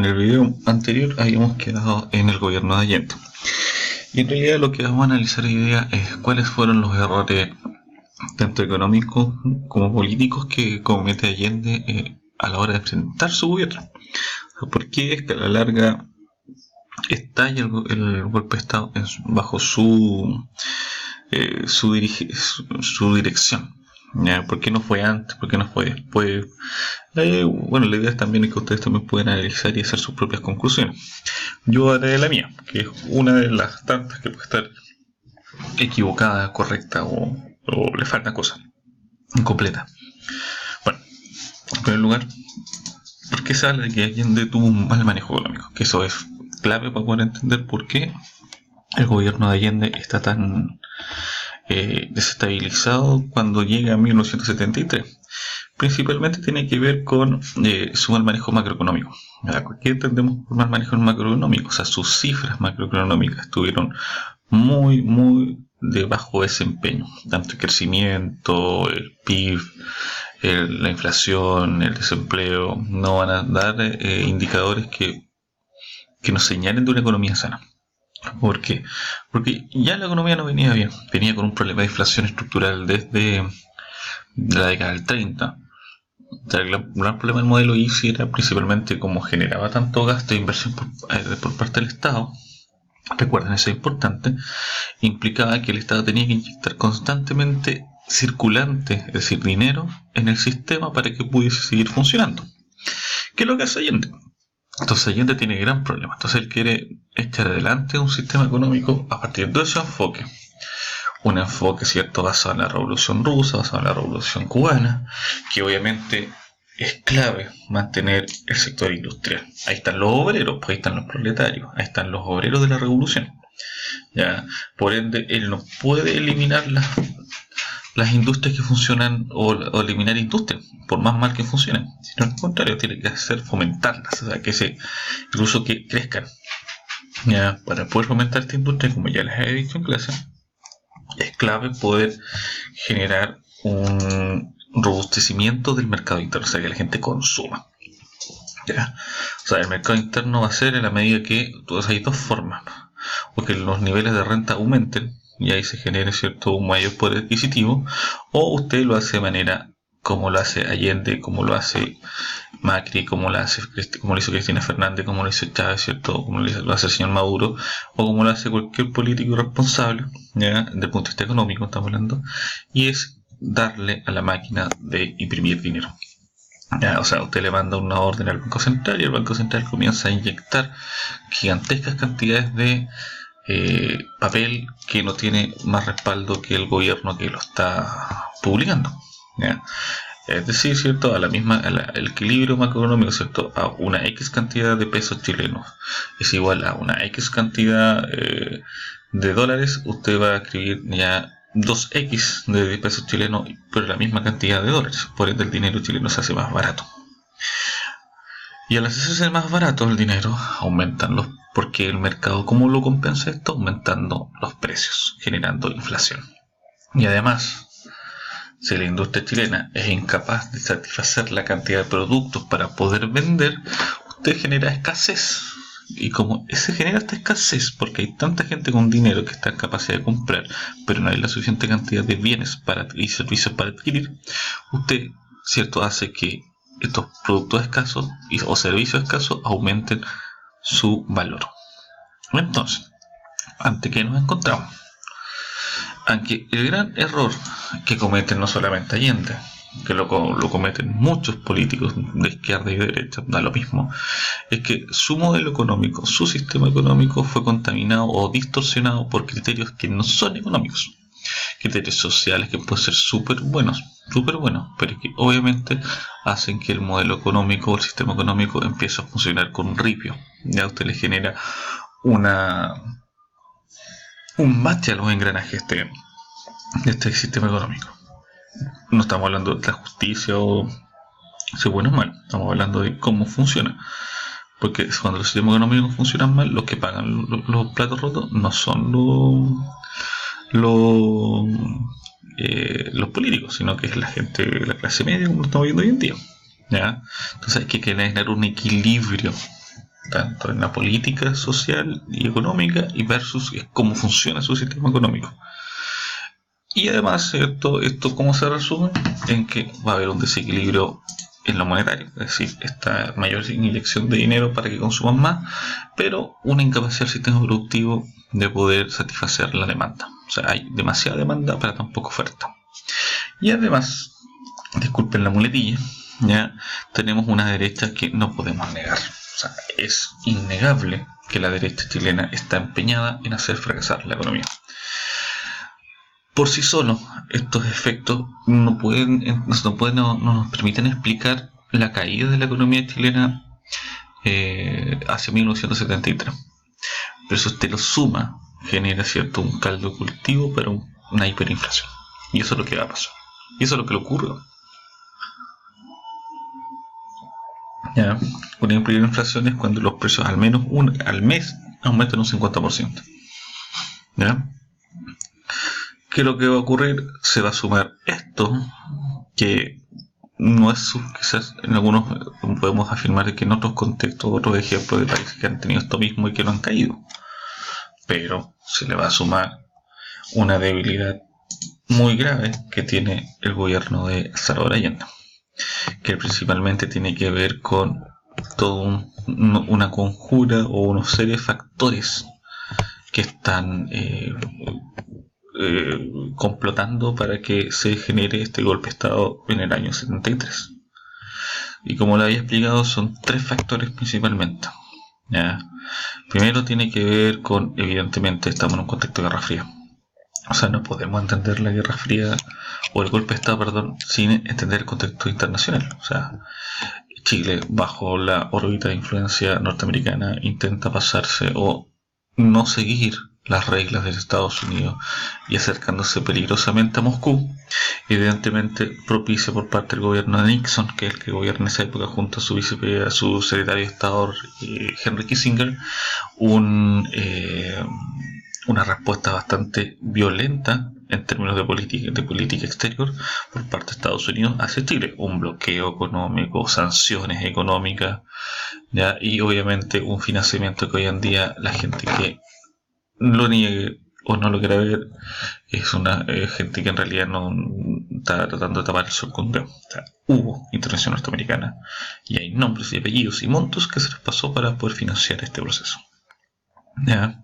En el video anterior habíamos quedado en el gobierno de Allende. Y en realidad lo que vamos a analizar hoy día es cuáles fueron los errores, tanto económicos como políticos, que comete Allende a la hora de presentar su gobierno. ¿Por qué es que a la larga estalla el golpe de Estado bajo su dirección? ¿Por qué no fue antes? ¿Por qué no fue después? Bueno, la idea también es que ustedes también pueden analizar y hacer sus propias conclusiones. Yo haré la mía, que es una de las tantas que puede estar equivocada, correcta o le faltan cosas incompletas. Bueno, en primer lugar, ¿por qué se habla de que Allende tuvo un mal manejo económico? Que eso es clave para poder entender por qué el gobierno de Allende está tan desestabilizado cuando llega a 1973. Principalmente tiene que ver con su mal manejo macroeconómico. ¿Qué entendemos por mal manejo macroeconómico? O sea, sus cifras macroeconómicas estuvieron muy de bajo desempeño. Tanto el crecimiento, el PIB, la inflación, el desempleo, no van a dar indicadores que nos señalen de una economía sana. ¿Por qué? Porque ya la economía no venía bien, venía con un problema de inflación estructural desde la década del 30. O sea, el gran problema del modelo IFSI era principalmente cómo generaba tanto gasto e inversión por parte del Estado. Recuerden, eso es importante. Implicaba que el Estado tenía que inyectar constantemente circulante, es decir, dinero, en el sistema para que pudiese seguir funcionando. ¿Qué es lo que hace Allende? Entonces Allende tiene gran problema. Entonces él quiere echar adelante un sistema económico a partir de ese enfoque. Un enfoque, ¿cierto?, basado en la Revolución Rusa, basado en la Revolución Cubana, que obviamente es clave mantener el sector industrial. Ahí están los obreros, pues ahí están los proletarios, ahí están los obreros de la revolución. ¿Ya? Por ende, él no puede eliminar las industrias que funcionan o eliminar industrias, por más mal que funcionen, sino al contrario, tiene que hacer fomentarlas, o sea, incluso que crezcan. ¿Ya? Para poder fomentar esta industria, como ya les he dicho en clase, es clave poder generar un robustecimiento del mercado interno, o sea, que la gente consuma. ¿Ya? O sea, el mercado interno va a ser en la medida que hay dos formas, o que los niveles de renta aumenten y ahí se genere, ¿cierto?, un mayor poder adquisitivo, o usted lo hace de manera como lo hace Allende, como lo hace Macri, como lo hizo Cristina Fernández, como lo hizo Chávez, ¿cierto?, como lo hace el señor Maduro, o como lo hace cualquier político responsable, ¿ya?, desde el punto de vista económico estamos hablando, y es darle a la máquina de imprimir dinero. ¿Ya? O sea, usted le manda una orden al Banco Central y el Banco Central comienza a inyectar gigantescas cantidades de papel que no tiene más respaldo que el gobierno que lo está publicando. ¿Ya? Es decir, ¿cierto?, el equilibrio macroeconómico, ¿cierto?, a una X cantidad de pesos chilenos es igual a una X cantidad de dólares. Usted va a escribir ya 2X de pesos chilenos por la misma cantidad de dólares. Por ende, el dinero chileno se hace más barato. Y al hacerse más barato el dinero, porque el mercado, ¿cómo lo compensa esto? Aumentando los precios, generando inflación. Y además, si la industria chilena es incapaz de satisfacer la cantidad de productos para poder vender, usted genera escasez. Y como se genera esta escasez, porque hay tanta gente con dinero que está en capacidad de comprar, pero no hay la suficiente cantidad de bienes y servicios para adquirir, usted, ¿cierto?, hace que estos productos escasos o servicios escasos aumenten su valor. Entonces, ¿ante qué nos encontramos? Aunque el gran error que cometen no solamente Allende, que lo cometen muchos políticos de izquierda y de derecha, da lo mismo, es que su modelo económico, su sistema económico fue contaminado o distorsionado por criterios que no son económicos, criterios sociales que pueden ser súper buenos, pero que obviamente hacen que el modelo económico o el sistema económico empiece a funcionar con un ripio. Ya usted le genera un bache a los engranajes de este sistema económico. No estamos hablando de la justicia o si bueno o mal, estamos hablando de cómo funciona. Porque cuando los sistemas económicos funcionan mal, los que pagan los platos rotos no son los políticos, sino que es la gente de la clase media, como lo estamos viendo hoy en día. ¿Ya? Entonces hay que generar un equilibrio tanto en la política social y económica y versus cómo funciona su sistema económico. Y además, esto cómo se resume en que va a haber un desequilibrio en lo monetario, es decir, esta mayor inyección de dinero para que consuman más, pero una incapacidad del sistema productivo de poder satisfacer la demanda. O sea, hay demasiada demanda para tan poca oferta. Y además, disculpen la muletilla, ya tenemos una derecha que no podemos negar. O sea, es innegable que la derecha chilena está empeñada en hacer fracasar la economía. Por sí solo, estos efectos no nos permiten explicar la caída de la economía chilena hacia 1973. Pero si usted lo suma, genera cierto un caldo de cultivo para una hiperinflación. Y eso es lo que va a pasar. Y eso es lo que le ocurre. Ya, una hiperinflación es cuando los precios al menos al mes aumentan un 50%. ¿Ya? ¿Qué es lo que va a ocurrir? Se va a sumar esto, que no es quizás en algunos podemos afirmar que en otros contextos, otros ejemplos de países que han tenido esto mismo y que no han caído, pero se le va a sumar una debilidad muy grave que tiene el gobierno de Salvador Allende, que principalmente tiene que ver con toda una conjura o una serie de factores que están complotando para que se genere este golpe de Estado en el año 73. Y como lo había explicado, son tres factores principalmente. ¿Ya? Primero tiene que ver con, evidentemente, estamos en un contexto de Guerra Fría. O sea, no podemos entender la Guerra Fría o el golpe de Estado, perdón, sin entender el contexto internacional. O sea, Chile, bajo la órbita de influencia norteamericana, intenta pasarse o no seguir las reglas de Estados Unidos y acercándose peligrosamente a Moscú, evidentemente propicia por parte del gobierno de Nixon, que es el que gobierna en esa época junto a su secretario de Estado Henry Kissinger, una respuesta bastante violenta en términos de política exterior por parte de Estados Unidos hacia Chile, un bloqueo económico, sanciones económicas, ¿ya? Y obviamente un financiamiento que hoy en día la gente que lo niegue o no lo quiera ver es una gente que en realidad no está tratando de tapar el sol con un dedo. O sea, hubo intervención norteamericana y hay nombres y apellidos y montos que se les pasó para poder financiar este proceso. ¿Ya?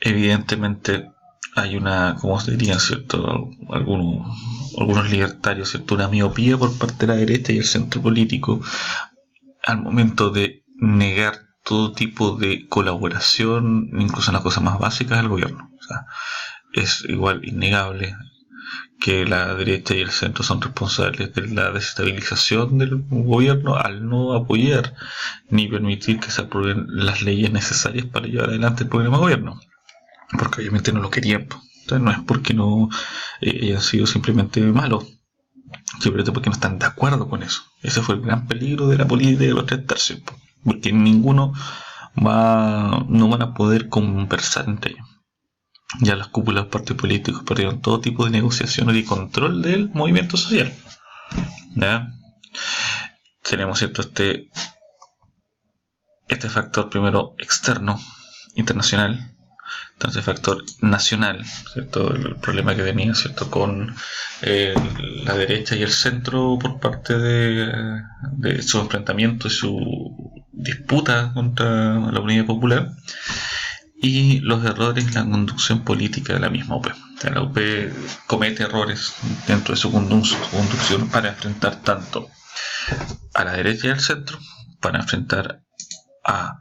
Evidentemente hay una, como se diría, ¿cierto? Algunos libertarios, ¿cierto? Una miopía por parte de la derecha y el centro político al momento de negar todo tipo de colaboración, incluso en las cosas más básicas del gobierno. O sea, es igual innegable que la derecha y el centro son responsables de la desestabilización del gobierno al no apoyar ni permitir que se aprueben las leyes necesarias para llevar adelante el programa de gobierno, porque obviamente no lo querían. Entonces no es porque no hayan sido simplemente malos, simplemente porque no están de acuerdo con eso. Ese fue el gran peligro de la política de los 3 tercios, porque ninguno no van a poder conversar entre ellos. Ya las cúpulas de los partidos políticos perdieron todo tipo de negociaciones y control del movimiento social. ¿Ya? Tenemos, ¿cierto? Este factor primero externo, internacional, entonces factor nacional, ¿cierto? El problema que tenía, ¿cierto? Con la derecha y el centro por parte de su enfrentamiento y su disputa contra la Unidad Popular, y los errores en la conducción política de la misma UP. O sea, la UP comete errores dentro de su conducción para enfrentar tanto a la derecha y al centro, para enfrentar a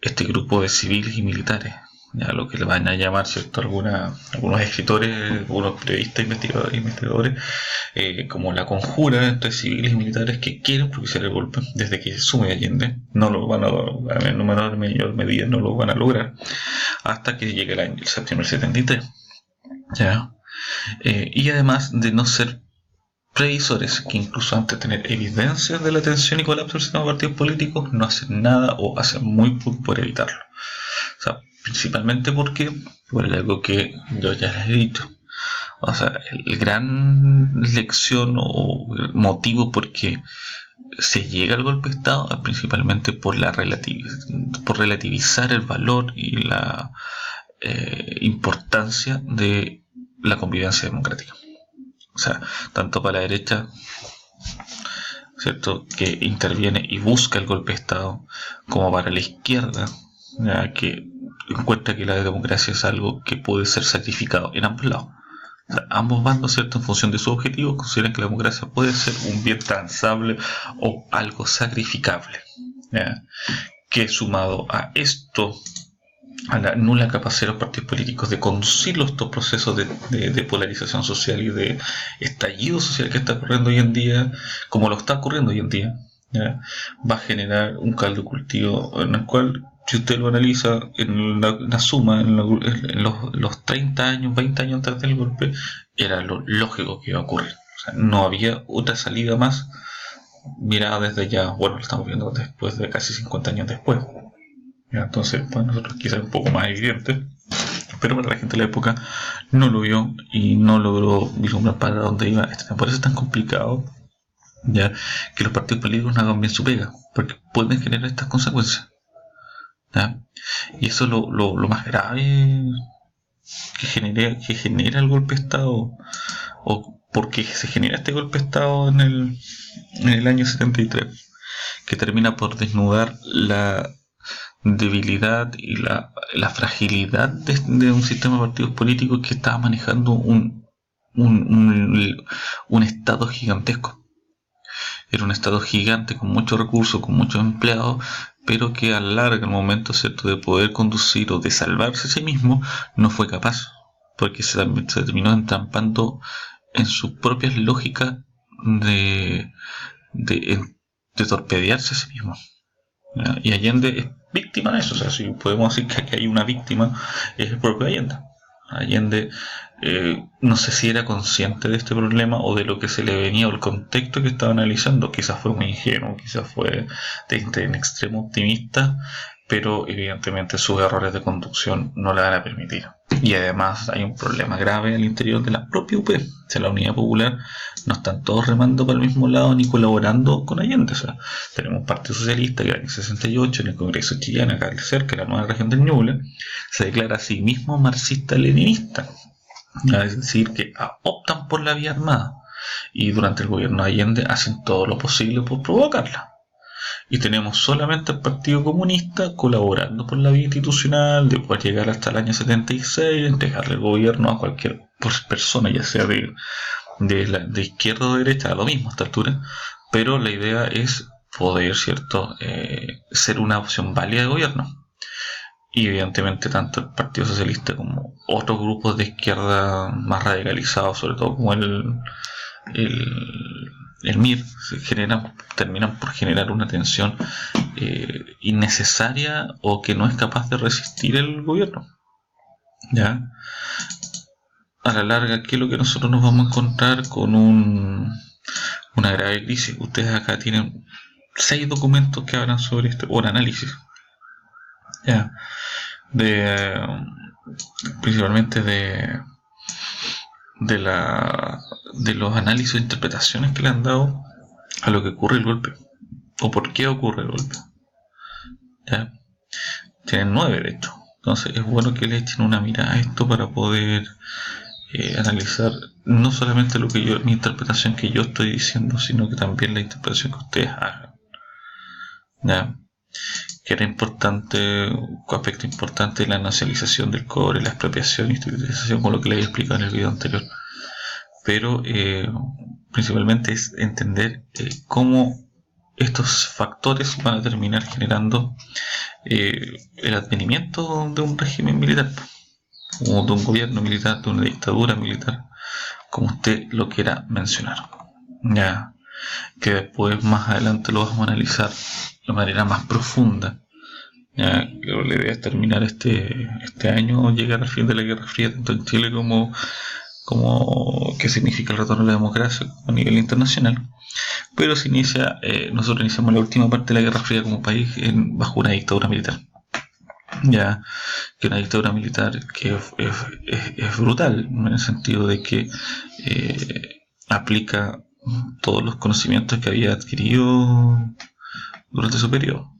este grupo de civiles y militares, ya lo que le van a llamar, ¿cierto? Algunos escritores, algunos periodistas investigadores, como la conjura entre civiles y militares que quieren propiciar el golpe desde que sume Allende. No lo van a en mayor medida no lo van a lograr hasta que llegue el septiembre del 73, ¿ya? Y además de no ser previsores, que incluso antes de tener evidencias de la tensión y colapso del sistema de partidos políticos no hacen nada o hacen muy poco por evitarlo. O sea, principalmente porque, por algo que yo ya les he dicho, o sea, el gran lección o motivo por qué se llega al golpe de Estado principalmente por por relativizar el valor y la importancia de la convivencia democrática. O sea, tanto para la derecha, ¿cierto?, que interviene y busca el golpe de Estado, como para la izquierda, ya que encuentra que la democracia es algo que puede ser sacrificado en ambos lados. O sea, ambos bandos, ¿cierto?, en función de su objetivo, consideran que la democracia puede ser un bien transable o algo sacrificable. ¿Ya? Que sumado a esto, a la nula capacidad de los partidos políticos de conducir estos procesos de polarización social y de estallido social que está ocurriendo hoy en día, como lo está ocurriendo hoy en día, ¿ya?, va a generar un caldo de cultivo en el cual, si usted lo analiza en la suma, en los 30 años, 20 años antes del golpe, era lo lógico que iba a ocurrir. O sea, no había otra salida más mirada desde ya, bueno, lo estamos viendo después de casi 50 años después. ¿Ya? Entonces, para nosotros quizás un poco más evidente, pero para la gente de la época no lo vio y no logró vislumbrar para dónde iba. Por eso es tan complicado, ya, que los partidos políticos no hagan bien su pega, porque pueden generar estas consecuencias, ¿ya? Y eso es lo más grave que genera el golpe de Estado, o porque se genera este golpe de Estado en el año 73, que termina por desnudar la debilidad y la fragilidad de un sistema de partidos políticos que estaba manejando un estado gigantesco. Era un estado gigante con muchos recursos, con muchos empleados, pero que a largo el momento, ¿cierto?, de poder conducir o de salvarse a sí mismo, no fue capaz, porque se terminó entrampando en sus propias lógicas de, de, de torpedearse a sí mismo. Y Allende es víctima de eso. O sea, si podemos decir que aquí hay una víctima, es el propio Allende. Allende, no sé si era consciente de este problema o de lo que se le venía o el contexto que estaba analizando. Quizás fue muy ingenuo, quizás fue en extremo optimista, pero evidentemente sus errores de conducción no le van a permitir. Y además hay un problema grave al interior de la propia UP. O sea, la Unidad Popular no están todos remando para el mismo lado ni colaborando con Allende. O sea, tenemos un Partido Socialista que en el 68, en el Congreso chileno, acá cerca, en la nueva región del Ñuble, se declara a sí mismo marxista-leninista. Es decir, que optan por la vía armada. Y durante el gobierno de Allende hacen todo lo posible por provocarla. Y tenemos solamente al Partido Comunista colaborando por la vía institucional, de poder llegar hasta el año 76, entregarle el gobierno a cualquier persona, ya sea de izquierda o de derecha, a lo mismo a esta altura, pero la idea es poder, ¿cierto?, ser una opción válida de gobierno. Y evidentemente tanto el Partido Socialista como otros grupos de izquierda más radicalizados, sobre todo como el MIR, terminan por generar una tensión innecesaria o que no es capaz de resistir el gobierno. ¿Ya? A la larga, ¿qué es lo que nosotros nos vamos a encontrar? Con una grave crisis. Ustedes acá tienen 6 documentos que hablan sobre esto, o un análisis, ¿ya?, principalmente de los análisis e interpretaciones que le han dado a lo que ocurre el golpe, o por qué ocurre el golpe. ¿Ya? Tienen 9, de hecho. Entonces es bueno que le echen una mirada a esto para poder analizar no solamente mi interpretación que yo estoy diciendo, sino que también la interpretación que ustedes hagan. ¿Ya? Que era importante, un aspecto importante de la nacionalización del cobre, la expropiación y institucionalización, con lo que les he explicado en el video anterior. Pero principalmente es entender cómo estos factores van a terminar generando el advenimiento de un régimen militar, o de un gobierno militar, de una dictadura militar, como usted lo quiera mencionar. Ya, que después más adelante lo vamos a analizar de manera más profunda. Ya, la idea es terminar este año, llegar al fin de la Guerra Fría, tanto en Chile como qué significa el retorno a la democracia a nivel internacional. Pero nosotros iniciamos la última parte de la Guerra Fría como país bajo una dictadura militar. Ya, que una dictadura militar que es brutal, en el sentido de que aplica todos los conocimientos que había adquirido durante su periodo.